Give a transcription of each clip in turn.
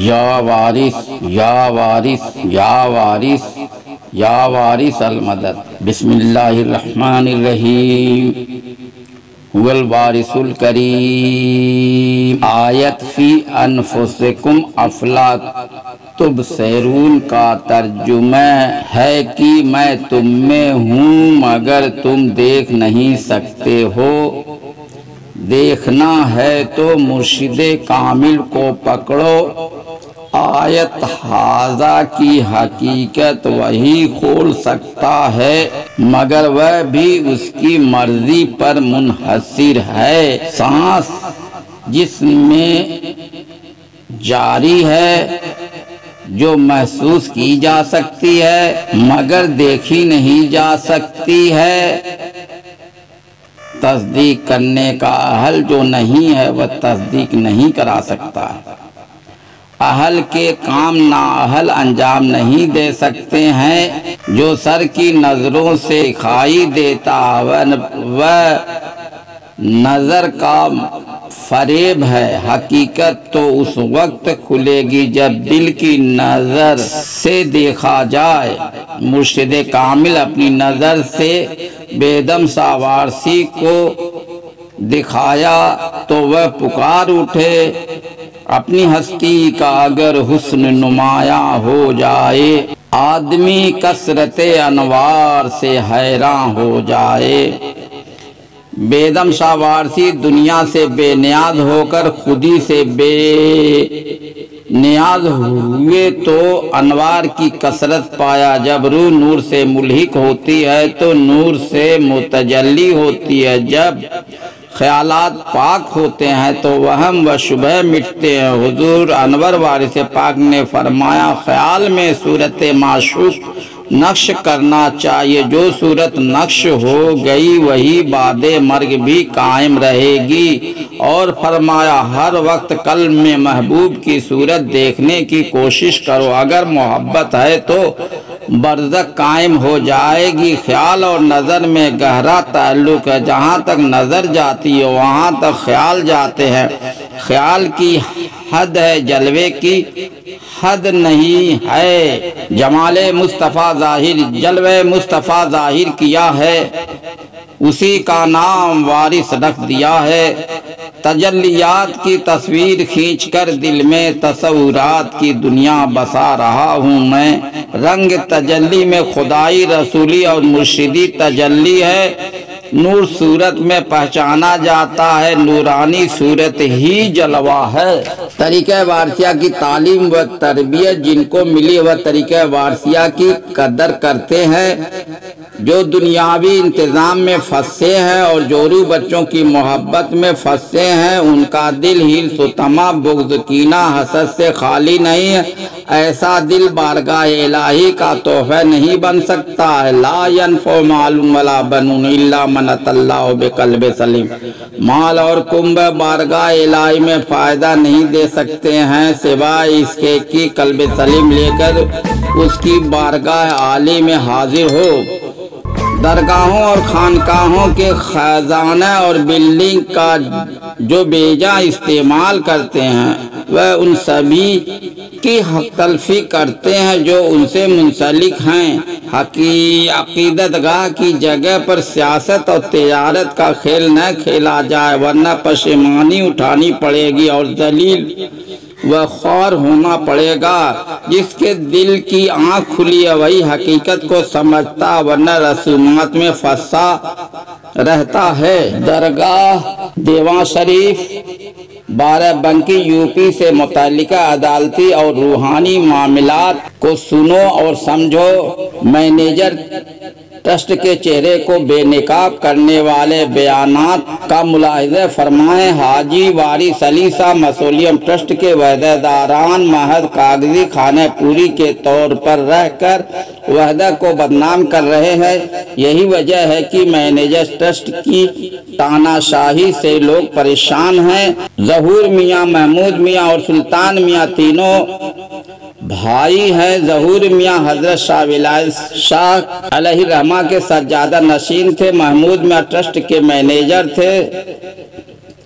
یا وارث یا وارث یا وارث یا وارث المدد۔ بسم اللہ الرحمن الرحیم۔ هو الوارث الکریم۔ آیت فی انفسکم افلا تبصرون کا ترجمہ ہے کہ میں تم میں ہوں مگر تم دیکھ نہیں سکتے ہو۔ دیکھنا ہے تو مرشد کامل کو پکڑو۔ آیت حاضہ کی حقیقت وہی کھول سکتا ہے مگر وہ بھی اس کی مرضی پر منحصر ہے۔ سانس جسم میں جاری ہے جو محسوس کی جا سکتی ہے مگر دیکھی نہیں جا سکتی ہے۔ تصدیق کرنے کا اہل جو نہیں ہے وہ تصدیق نہیں کرا سکتا ہے۔ اہل کے کام نااہل انجام نہیں دے سکتے ہیں۔ جو سر کی نظروں سے دکھائی دیتا وہ نظر کا فریب ہے۔ حقیقت تو اس وقت کھلے گی جب دل کی نظر سے دیکھا جائے۔ مرشد کامل اپنی نظر سے بیدم ساوارسی کو دکھایا تو وہ پکار اٹھے۔ اپنی ہستی کا اگر حسن نمایاں ہو جائے آدمی کثرت انوار سے حیراں ہو جائے۔ بیدم ساوارسی دنیا سے بے نیاز ہو کر خودی سے بے نیاز ہوئے تو انوار کی کثرت پایا۔ جب روح نور سے ملحق ہوتی ہے تو نور سے متجلی ہوتی ہے۔ جب خیالات پاک ہوتے ہیں تو وہم و شبہ مٹتے ہیں۔ حضور انور وارث پاک نے فرمایا خیال میں صورت معشوق نقش کرنا چاہیے۔ جو صورت نقش ہو گئی وہی بعد مرگ بھی قائم رہے گی۔ اور فرمایا ہر وقت قلب میں محبوب کی صورت دیکھنے کی کوشش کرو۔ اگر محبت ہے تو برزخ قائم ہو جائے گی۔ خیال اور نظر میں گہرا تعلق ہے۔ جہاں تک نظر جاتی ہے وہاں تک خیال جاتے ہیں۔ خیال کی حد ہے، جلوے کی حد نہیں ہے۔ جمال مصطفیٰ ظاہر جلوہ مصطفیٰ ظاہر کیا ہے، اسی کا نام وارث رکھ دیا ہے۔ تجلیات کی تصویر کھینچ کر دل میں تصورات کی دنیا بسا رہا ہوں میں۔ رنگ تجلی میں خدائی رسولی اور مرشدی تجلی ہے۔ نور صورت میں پہچانا جاتا ہے، نورانی صورت ہی جلوہ ہے۔ طریقہ وارثیہ کی تعلیم و تربیت جن کو ملی وہ طریقہ وارثیہ کی قدر کرتے ہیں۔ جو دنیاوی انتظام میں پھنسے ہیں اور جورو بچوں کی محبت میں پھنسے ہیں ان کا دل حرص و طمع بغض کینہ حسد سے خالی نہیں ہے۔ ایسا دل بارگاہ الہی کا تحفہ نہیں بن سکتا ہے۔ لا ينفع مال ولا بنون الا من اتى اللہ بقلب سلیم۔ مال اور کنب بارگاہ الہی میں فائدہ نہیں دے سکتے ہیں سوائے اس کے کہ قلب سلیم لے کر اس کی بارگاہ عالی میں حاضر ہو۔ درگاہوں اور خانقاہوں کے خزانہ اور بلڈنگ کا جو بیجا استعمال کرتے ہیں وہ ان سبھی کی حق تلفی کرتے ہیں جو ان سے منسلک ہیں۔ عقیدت گاہ کی جگہ پر سیاست اور تجارت کا کھیل نہ کھیلا جائے ورنہ پشیمانی اٹھانی پڑے گی اور ذلیل و خوار ہونا پڑے گا۔ جس کے دل کی آنکھ کھلی ہے وہی حقیقت کو سمجھتا ورنہ رسومات میں پھنسا رہتا ہے۔ درگاہ دیوان شریف 12 بنکی یوپی سے متعلقہ عدالتی اور روحانی معاملات کو سنو اور سمجھو۔ مینیجر ٹرسٹ کے چہرے کو بے نقاب کرنے والے بیانات کا ملاحظہ فرمائیں۔ حاجی وارث علی صاحب مسولیم ٹرسٹ کے وحدہ داران محض کاغذی خانہ پوری کے طور پر رہ کر وحدہ کو بدنام کر رہے ہیں۔ یہی وجہ ہے کہ مینیجر ٹرسٹ کی تاناشاہی سے لوگ پریشان ہیں۔ ظہور میاں، محمود میاں اور سلطان میاں تینوں بھائی ہیں۔ ظہور میاں حضرت شاہ ولایت شاہ علیہ الرحمہ کے سجادہ نشین تھے۔ محمود میاں ٹرسٹ کے مینیجر تھے۔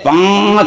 5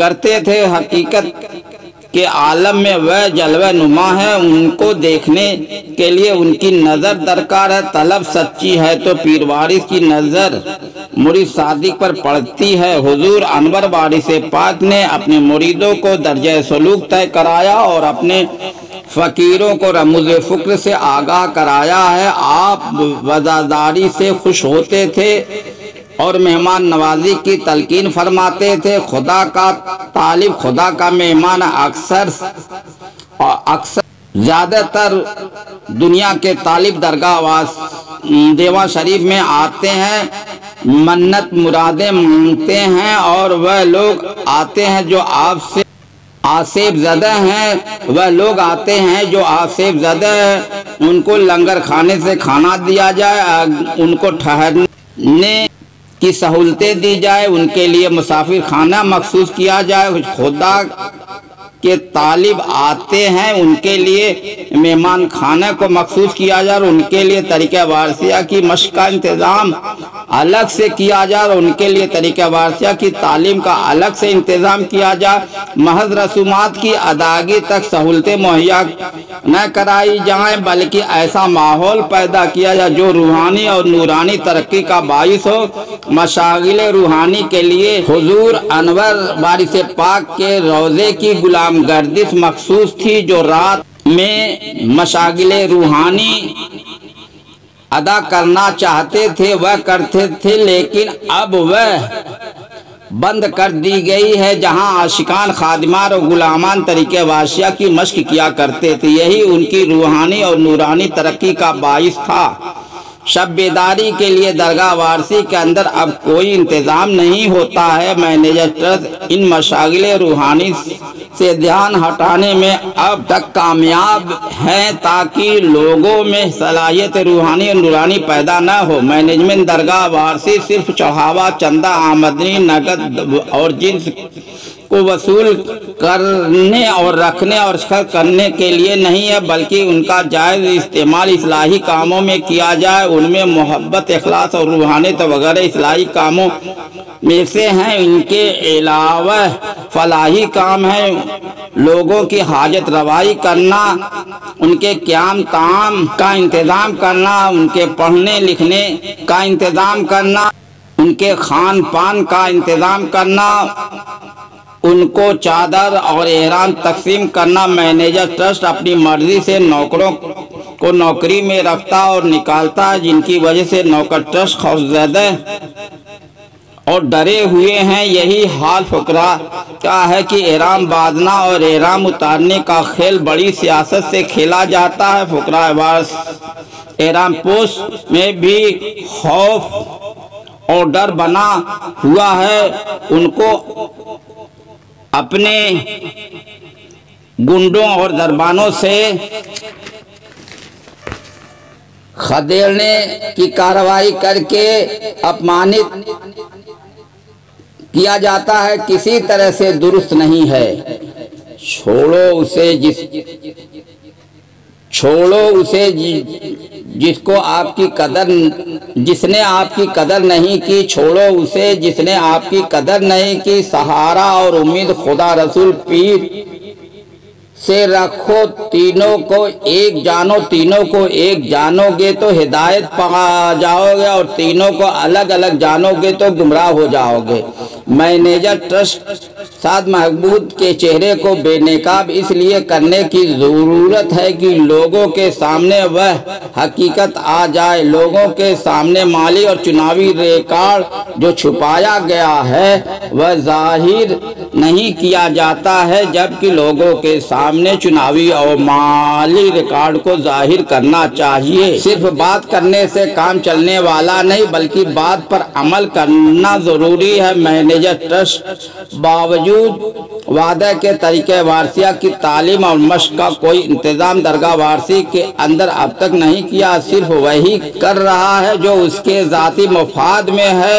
کرتے تھے، حقیقت کے عالم میں وہ جلوہ نما ہے، ان کو دیکھنے کے لیے ان کی نظر درکار ہے۔ طلب سچی ہے تو پیر وارث کی نظر مرید صادق پر پڑتی ہے۔ حضور انور وارث پاک نے اپنے مریدوں کو درجہ سلوک طے کرایا اور اپنے فقیروں کو رموز فقر سے آگاہ کرایا ہے۔ آپ وزاداری سے خوش ہوتے تھے اور مہمان نوازی کی تلقین فرماتے تھے۔ خدا کا طالب، خدا کا مہمان اکثر زیادہ تر دنیا کے طالب درگاہ دیوان شریف میں آتے ہیں، منت مرادیں مانگتے ہیں، اور وہ لوگ آتے ہیں جو آپ سے آصف زدہ ہیں، وہ لوگ آتے ہیں جو آصف زدہ ہیں، ان کو لنگر کھانے سے کھانا دیا جائے، ان کو ٹھہرنے کی سہولتیں دی جائے، ان کے لیے مسافر خانہ مخصوص کیا جائے۔ خدا کے طالب آتے ہیں، ان کے لیے مہمان خانہ کو مخصوص کیا جائے اور ان کے لیے طریقہ وارثیہ کی مشق کا انتظام الگ سے کیا جائے اور ان کے لیے طریقہ وارثیہ کی تعلیم کا الگ سے انتظام کیا جائے۔ محض رسومات کی ادائیگی تک سہولتیں مہیا نہ کرائی جائیں، بلکہ ایسا ماحول پیدا کیا جائے جو روحانی اور نورانی ترقی کا باعث ہو۔ مشاغل روحانی کے لیے حضور انور وارث پاک کے روضے کی غلام گردش مخصوص تھی۔ جو رات میں مشاغل روحانی ادا کرنا چاہتے تھے وہ کرتے تھے، لیکن اب وہ بند کر دی گئی ہے، جہاں عاشقان، خادمان اور غلامان طریقہ وارثیہ کی مشق کیا کرتے تھے۔ یہی ان کی روحانی اور نورانی ترقی کا باعث تھا۔ شب بیداری کے لیے درگاہ وارثی کے اندر اب کوئی انتظام نہیں ہوتا ہے۔ مینیجر ٹرسٹ ان مشاغل روحانی سے دھیان ہٹانے میں اب تک کامیاب ہیں تاکہ لوگوں میں صلاحیت روحانی اور نورانی پیدا نہ ہو۔ مینجمنٹ درگاہ وارثی صرف چڑھاوا، چندہ، آمدنی، نقد اور جنس کو وصول کرنے اور رکھنے اور خرچ کرنے کے لیے نہیں ہے، بلکہ ان کا جائز استعمال اصلاحی کاموں میں کیا جائے۔ ان میں محبت، اخلاص اور روحانیت وغیرہ اصلاحی کاموں میں سے ہیں۔ ان کے علاوہ فلاحی کام ہیں، لوگوں کی حاجت روائی کرنا، ان کے قیام طعام کا انتظام کرنا، ان کے پڑھنے لکھنے کا انتظام کرنا، ان کے کھان پان کا انتظام کرنا، ان کو چادر اور احرام تقسیم کرنا۔ مینیجر ٹرسٹ اپنی مرضی سے نوکروں کو نوکری میں رکھتا اور نکالتا ہے، جن کی وجہ سے نوکر ٹرسٹ خوفزدہ اور ڈرے ہوئے ہیں۔ یہی حال فقراء کا ہے کہ احرام باندھنا اور احرام اتارنے کا کھیل بڑی سیاست سے کھیلا جاتا ہے۔ فقراء احرام پوش میں بھی خوف اور ڈر بنا ہوا ہے۔ ان کو اپنے گنڈوں اور دربانوں سے خدیڑنے کی کارروائی کر کے اپمانت کیا جاتا ہے، کسی طرح سے درست نہیں ہے۔ چھوڑو اسے جس کو آپ کی قدر، جس نے آپ کی قدر نہیں کی، چھوڑو اسے جس نے آپ کی قدر نہیں کی۔ سہارا اور امید خدا رسول پیر سے رکھو، تینوں کو ایک جانو، تینوں کو ایک جانو گے تو ہدایت پا جاؤ گے اور تینوں کو الگ الگ جانو گے تو گمراہ ہو جاؤ گے۔ مینیجر ٹرسٹ سعد محمود کے چہرے کو بے نقاب اس لیے کرنے کی ضرورت ہے کہ لوگوں کے سامنے وہ حقیقت آ جائے۔ لوگوں کے سامنے مالی اور چناوی ریکارڈ جو چھپایا گیا ہے وہ ظاہر نہیں کیا جاتا ہے، جبکہ لوگوں کے سامنے چناوی اور مالی ریکارڈ کو ظاہر کرنا چاہیے۔ صرف بات کرنے سے کام چلنے والا نہیں، بلکہ بات پر عمل کرنا ضروری ہے۔ مینیجر ٹرسٹ باوجود وعدہ کے طریقہ وارثیہ کی تعلیم اور مشق کا کوئی انتظام درگاہ وارثی کے اندر اب تک نہیں کیا، صرف وہی کر رہا ہے جو اس کے ذاتی مفاد میں ہے۔